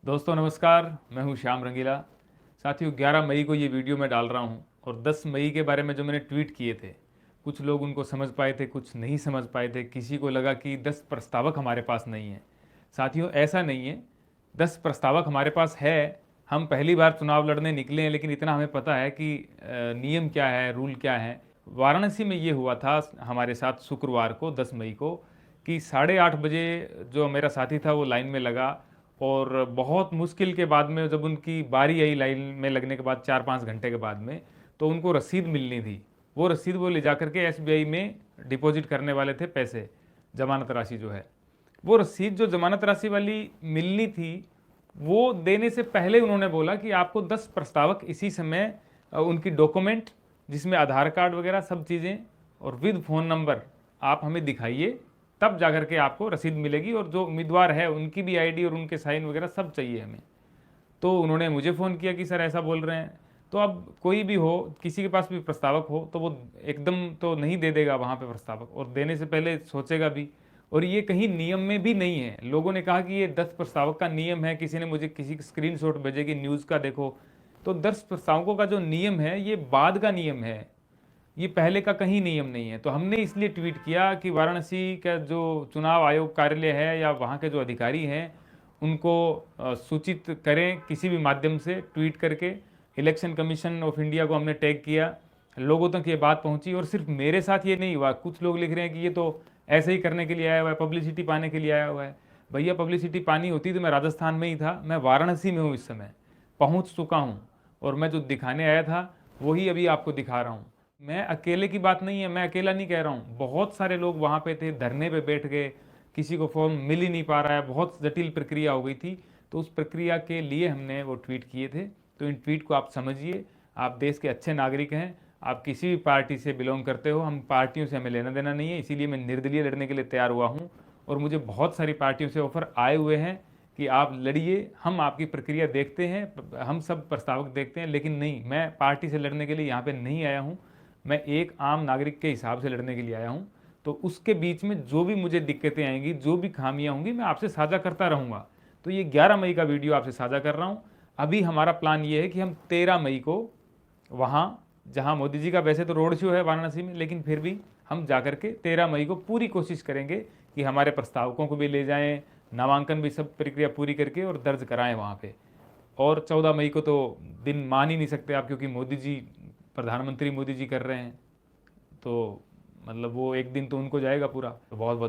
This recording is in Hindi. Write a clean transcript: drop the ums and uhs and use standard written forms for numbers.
दोस्तों नमस्कार, मैं हूं श्याम रंगीला। साथियों 11 मई को ये वीडियो मैं डाल रहा हूं और 10 मई के बारे में जो मैंने ट्वीट किए थे, कुछ लोग उनको समझ पाए थे, कुछ नहीं समझ पाए थे। किसी को लगा कि 10 प्रस्तावक हमारे पास नहीं है। साथियों ऐसा नहीं है, 10 प्रस्तावक हमारे पास है। हम पहली बार चुनाव लड़ने निकले हैं, लेकिन इतना हमें पता है कि नियम क्या है, रूल क्या है। वाराणसी में ये हुआ था हमारे साथ शुक्रवार को 10 मई को कि 8:30 बजे जो मेरा साथी था वो लाइन में लगा और बहुत मुश्किल के बाद में जब उनकी बारी आई लाइन में लगने के बाद 4-5 घंटे के बाद में, तो उनको रसीद मिलनी थी। वो रसीद वो ले जा करके एसबीआई में डिपॉजिट करने वाले थे पैसे, जमानत राशि जो है। वो रसीद जो जमानत राशि वाली मिलनी थी, वो देने से पहले उन्होंने बोला कि आपको 10 प्रस्तावक इसी समय उनकी डॉक्यूमेंट, जिसमें आधार कार्ड वगैरह सब चीज़ें और विद फ़ोन नंबर आप हमें दिखाइए, तब जाकर के आपको रसीद मिलेगी। और जो उम्मीदवार है उनकी भी आईडी और उनके साइन वगैरह सब चाहिए हमें। तो उन्होंने मुझे फ़ोन किया कि सर ऐसा बोल रहे हैं। तो अब कोई भी हो, किसी के पास भी प्रस्तावक हो, तो वो एकदम तो नहीं दे देगा वहाँ पे प्रस्तावक, और देने से पहले सोचेगा भी। और ये कहीं नियम में भी नहीं है। लोगों ने कहा कि ये 10 प्रस्तावक का नियम है। किसी ने मुझे किसी स्क्रीनशॉट भेजे कि न्यूज़ का देखो। तो 10 प्रस्तावकों का जो नियम है ये बाद का नियम है, ये पहले का कहीं नियम नहीं है। तो हमने इसलिए ट्वीट किया कि वाराणसी का जो चुनाव आयोग कार्यालय है या वहाँ के जो अधिकारी हैं उनको सूचित करें किसी भी माध्यम से ट्वीट करके। इलेक्शन कमीशन ऑफ इंडिया को हमने टैग किया, लोगों तक ये बात पहुंची। और सिर्फ मेरे साथ ये नहीं हुआ, कुछ लोग लिख रहे हैं कि ये तो ऐसे ही करने के लिए आया हुआ है, पब्लिसिटी पाने के लिए आया हुआ है। भैया पब्लिसिटी पानी होती तो मैं राजस्थान में ही था, मैं वाराणसी में हूँ इस समय, पहुँच चुका हूँ। और मैं जो दिखाने आया था वही अभी आपको दिखा रहा हूँ। मैं अकेले की बात नहीं है, मैं अकेला नहीं कह रहा हूँ। बहुत सारे लोग वहाँ पे थे, धरने पे बैठ गए, किसी को फॉर्म मिल ही नहीं पा रहा है, बहुत जटिल प्रक्रिया हो गई थी। तो उस प्रक्रिया के लिए हमने वो ट्वीट किए थे। तो इन ट्वीट को आप समझिए। आप देश के अच्छे नागरिक हैं, आप किसी भी पार्टी से बिलोंग करते हो, हम पार्टियों से हमें लेना देना नहीं है। इसीलिए मैं निर्दलीय लड़ने के लिए तैयार हुआ हूँ। और मुझे बहुत सारी पार्टियों से ऑफर आए हुए हैं कि आप लड़िए, हम आपकी प्रक्रिया देखते हैं, हम सब प्रस्तावक देखते हैं। लेकिन नहीं, मैं पार्टी से लड़ने के लिए यहाँ पे नहीं आया हूँ। मैं एक आम नागरिक के हिसाब से लड़ने के लिए आया हूँ। तो उसके बीच में जो भी मुझे दिक्कतें आएंगी, जो भी खामियां होंगी, मैं आपसे साझा करता रहूँगा। तो ये 11 मई का वीडियो आपसे साझा कर रहा हूँ। अभी हमारा प्लान ये है कि हम 13 मई को वहाँ, जहाँ मोदी जी का वैसे तो रोड शो है वाराणसी में, लेकिन फिर भी हम जाकर के 13 मई को पूरी कोशिश करेंगे कि हमारे प्रस्तावकों को भी ले जाएं, नामांकन भी सब प्रक्रिया पूरी करके और दर्ज कराएं वहाँ पे। और 14 मई को तो दिन मान ही नहीं सकते आप, क्योंकि मोदी जी, प्रधानमंत्री मोदी जी कर रहे हैं। तो मतलब वो एक दिन तो उनको जाएगा पूरा। तो बहुत बहुत